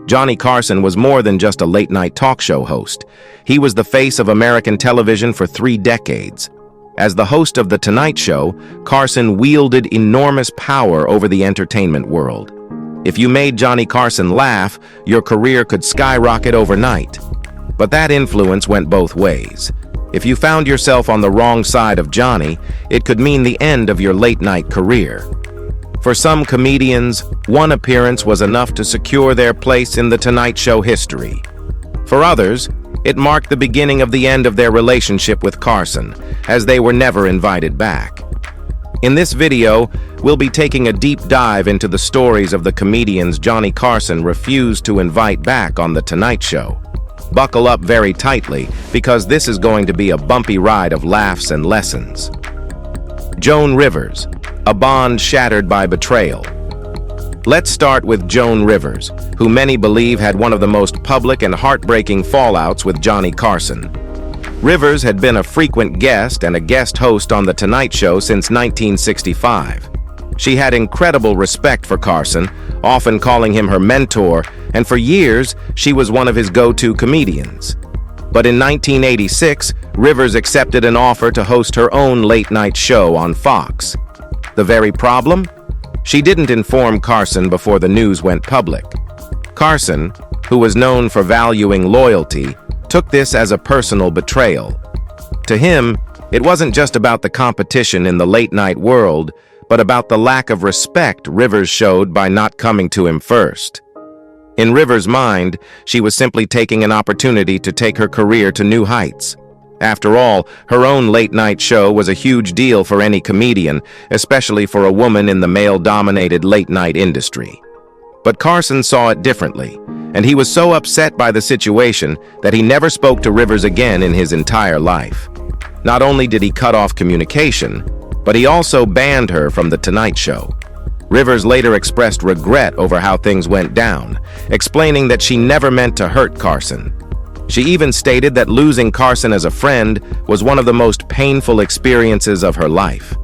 Johnny Carson was more than just a late-night talk show host. He was the face of American television for 3 decades. As the host of The Tonight Show, Carson wielded enormous power over the entertainment world. If you made Johnny Carson laugh, your career could skyrocket overnight. But that influence went both ways. If you found yourself on the wrong side of Johnny, it could mean the end of your late-night career. For some comedians, one appearance was enough to secure their place in The Tonight Show history. For others, it marked the beginning of the end of their relationship with Carson, as they were never invited back. In this video, we'll be taking a deep dive into the stories of the comedians Johnny Carson refused to invite back on The Tonight Show. Buckle up very tightly, because this is going to be a bumpy ride of laughs and lessons. Joan Rivers, a bond shattered by betrayal. Let's start with Joan Rivers, who many believe had one of the most public and heartbreaking fallouts with Johnny Carson. Rivers had been a frequent guest and a guest host on The Tonight Show since 1965. She had incredible respect for Carson, often calling him her mentor, and for years, she was one of his go-to comedians. But in 1986, Rivers accepted an offer to host her own late-night show on Fox. The very problem? She didn't inform Carson before the news went public. Carson, who was known for valuing loyalty, took this as a personal betrayal. To him, it wasn't just about the competition in the late-night world, but about the lack of respect Rivers showed by not coming to him first. In Rivers' mind, she was simply taking an opportunity to take her career to new heights. After all, her own late-night show was a huge deal for any comedian, especially for a woman in the male-dominated late-night industry. But Carson saw it differently, and he was so upset by the situation that he never spoke to Rivers again in his entire life. Not only did he cut off communication, but he also banned her from The Tonight Show. Rivers later expressed regret over how things went down, explaining that she never meant to hurt Carson. She even stated that losing Carson as a friend was one of the most painful experiences of her life.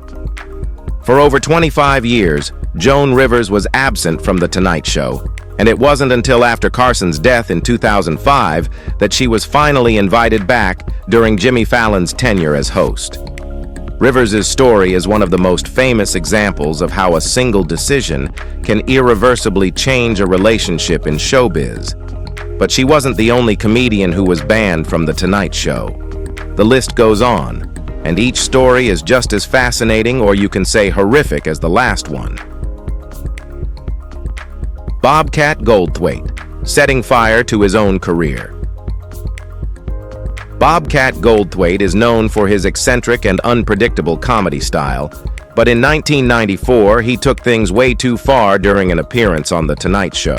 For over 25 years, Joan Rivers was absent from The Tonight Show, and it wasn't until after Carson's death in 2005 that she was finally invited back during Jimmy Fallon's tenure as host. Rivers' story is one of the most famous examples of how a single decision can irreversibly change a relationship in showbiz. But she wasn't the only comedian who was banned from The Tonight Show. The list goes on, and each story is just as fascinating, or you can say horrific, as the last one. Bobcat Goldthwait, setting fire to his own career. Bobcat Goldthwait is known for his eccentric and unpredictable comedy style, but in 1994 he took things way too far during an appearance on The Tonight Show.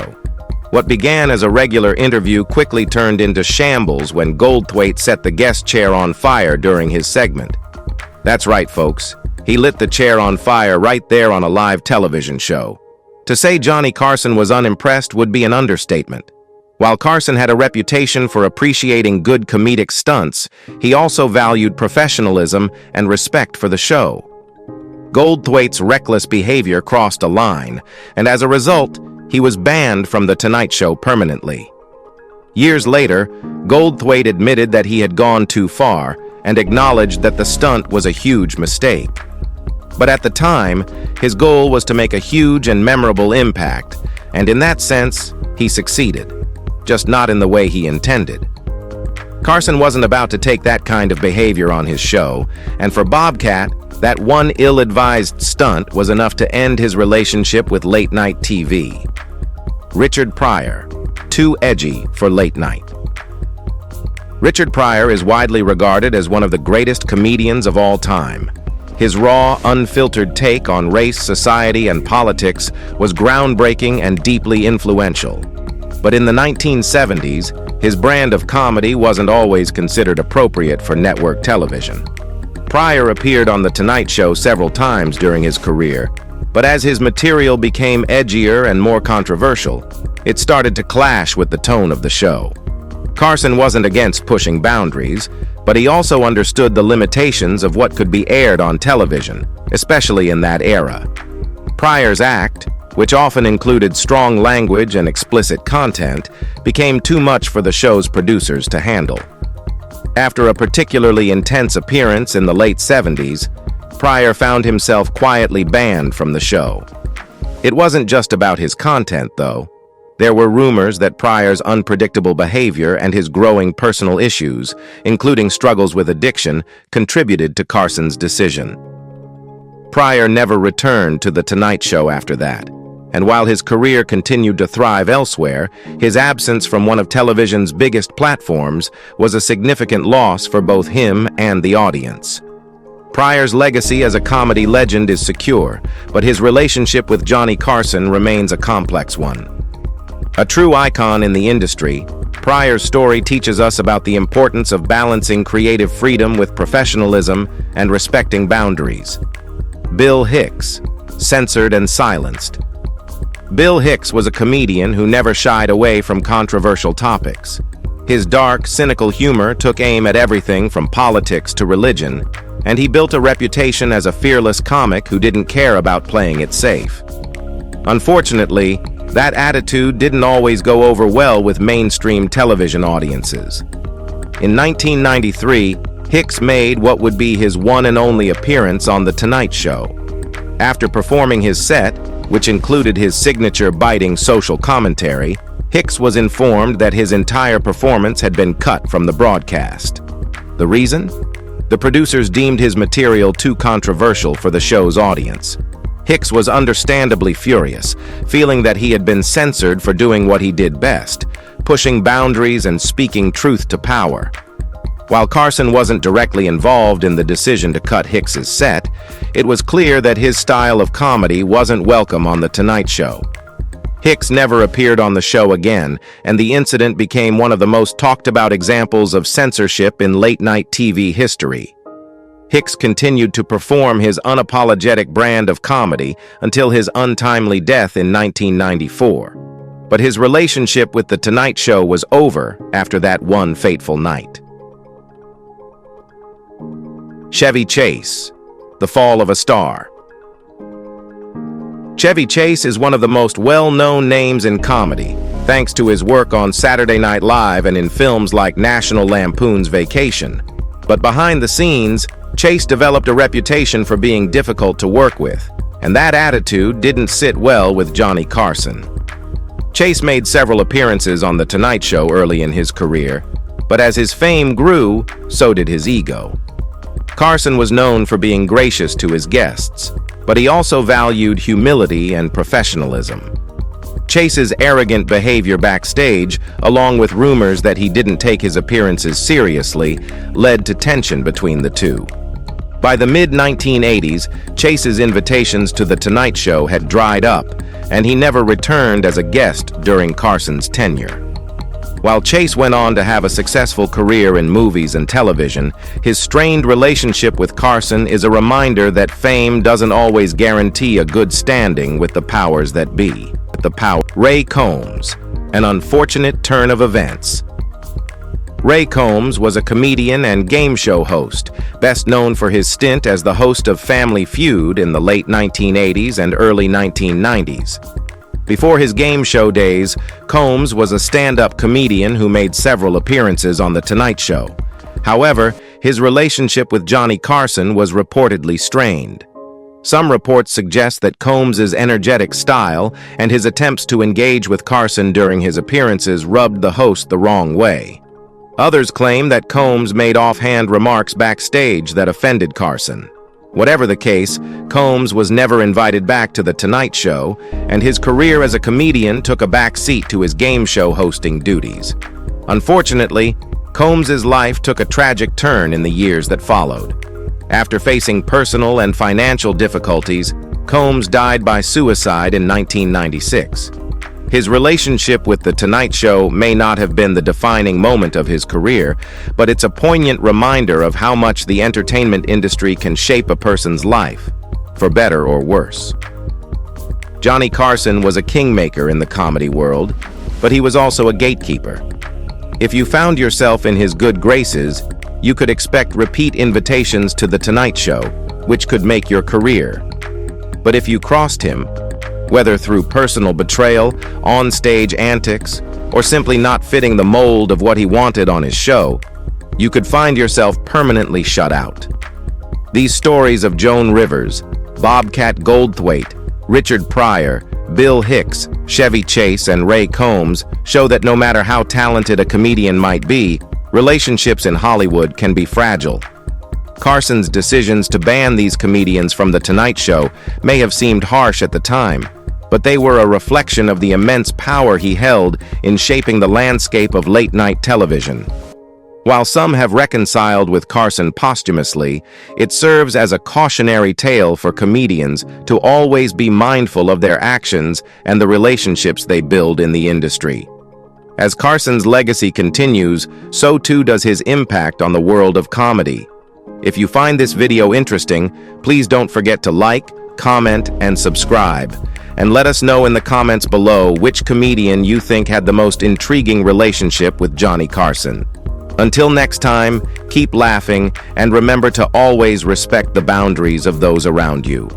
What began as a regular interview quickly turned into shambles when Goldthwait set the guest chair on fire during his segment. That's right, folks. He lit the chair on fire right there on a live television show. To say Johnny Carson was unimpressed would be an understatement. While Carson had a reputation for appreciating good comedic stunts, he also valued professionalism and respect for the show. Goldthwait's reckless behavior crossed a line, and as a result, he was banned from The Tonight Show permanently. Years later, Goldthwait admitted that he had gone too far and acknowledged that the stunt was a huge mistake. But at the time, his goal was to make a huge and memorable impact, and in that sense, he succeeded. Just not in the way he intended. Carson wasn't about to take that kind of behavior on his show, and for Bobcat, that one ill-advised stunt was enough to end his relationship with late-night TV. Richard Pryor, too edgy for late night. Richard Pryor is widely regarded as one of the greatest comedians of all time. His raw, unfiltered take on race, society, and politics was groundbreaking and deeply influential. But in the 1970s, his brand of comedy wasn't always considered appropriate for network television. Pryor appeared on The Tonight Show several times during his career, but as his material became edgier and more controversial, it started to clash with the tone of the show. Carson wasn't against pushing boundaries, but he also understood the limitations of what could be aired on television, especially in that era. Pryor's act, which often included strong language and explicit content, became too much for the show's producers to handle. After a particularly intense appearance in the late 70s, Pryor found himself quietly banned from the show. It wasn't just about his content, though. There were rumors that Pryor's unpredictable behavior and his growing personal issues, including struggles with addiction, contributed to Carson's decision. Pryor never returned to The Tonight Show after that, and while his career continued to thrive elsewhere, his absence from one of television's biggest platforms was a significant loss for both him and the audience. Pryor's legacy as a comedy legend is secure, but his relationship with Johnny Carson remains a complex one. A true icon in the industry, Pryor's story teaches us about the importance of balancing creative freedom with professionalism and respecting boundaries. Bill Hicks, censored and silenced. Bill Hicks was a comedian who never shied away from controversial topics. His dark, cynical humor took aim at everything from politics to religion, and he built a reputation as a fearless comic who didn't care about playing it safe. Unfortunately, that attitude didn't always go over well with mainstream television audiences. In 1993, Hicks made what would be his one and only appearance on The Tonight Show. After performing his set, which included his signature biting social commentary, Hicks was informed that his entire performance had been cut from the broadcast. The reason? The producers deemed his material too controversial for the show's audience. Hicks was understandably furious, feeling that he had been censored for doing what he did best, pushing boundaries and speaking truth to power. While Carson wasn't directly involved in the decision to cut Hicks's set, it was clear that his style of comedy wasn't welcome on The Tonight Show. Hicks never appeared on the show again, and the incident became one of the most talked about examples of censorship in late-night TV history. Hicks continued to perform his unapologetic brand of comedy until his untimely death in 1994. But his relationship with The Tonight Show was over after that one fateful night. Chevy Chase, the fall of a star. Chevy Chase is one of the most well-known names in comedy, thanks to his work on Saturday Night Live and in films like National Lampoon's Vacation. But behind the scenes, Chase developed a reputation for being difficult to work with, and that attitude didn't sit well with Johnny Carson. Chase made several appearances on The Tonight Show early in his career, but as his fame grew, so did his ego. Carson was known for being gracious to his guests, but he also valued humility and professionalism. Chase's arrogant behavior backstage, along with rumors that he didn't take his appearances seriously, led to tension between the two. By the mid-1980s, Chase's invitations to The Tonight Show had dried up, and he never returned as a guest during Carson's tenure. While Chase went on to have a successful career in movies and television, his strained relationship with Carson is a reminder that fame doesn't always guarantee a good standing with the powers that be. Ray Colmes, an unfortunate turn of events. Ray Colmes was a comedian and game show host, best known for his stint as the host of Family Feud in the late 1980s and early 1990s. Before his game show days, Colmes was a stand-up comedian who made several appearances on The Tonight Show. However, his relationship with Johnny Carson was reportedly strained. Some reports suggest that Colmes' energetic style and his attempts to engage with Carson during his appearances rubbed the host the wrong way. Others claim that Colmes made offhand remarks backstage that offended Carson. Whatever the case, Colmes was never invited back to The Tonight Show, and his career as a comedian took a back seat to his game show hosting duties. Unfortunately, Colmes' life took a tragic turn in the years that followed. After facing personal and financial difficulties, Colmes died by suicide in 1996. His relationship with The Tonight Show may not have been the defining moment of his career, but it's a poignant reminder of how much the entertainment industry can shape a person's life, for better or worse. Johnny Carson was a kingmaker in the comedy world, but he was also a gatekeeper. If you found yourself in his good graces, you could expect repeat invitations to The Tonight Show, which could make your career. But if you crossed him, Whether through personal betrayal, on-stage antics, or simply not fitting the mold of what he wanted on his show, you could find yourself permanently shut out. These stories of Joan Rivers, Bobcat Goldthwait, Richard Pryor, Bill Hicks, Chevy Chase, and Ray Colmes show that no matter how talented a comedian might be, relationships in Hollywood can be fragile. Carson's decisions to ban these comedians from The Tonight Show may have seemed harsh at the time, but they were a reflection of the immense power he held in shaping the landscape of late-night television. While some have reconciled with Carson posthumously, it serves as a cautionary tale for comedians to always be mindful of their actions and the relationships they build in the industry. As Carson's legacy continues, so too does his impact on the world of comedy. If you find this video interesting, please don't forget to like, comment, and subscribe. And let us know in the comments below which comedian you think had the most intriguing relationship with Johnny Carson. Until next time, keep laughing and remember to always respect the boundaries of those around you.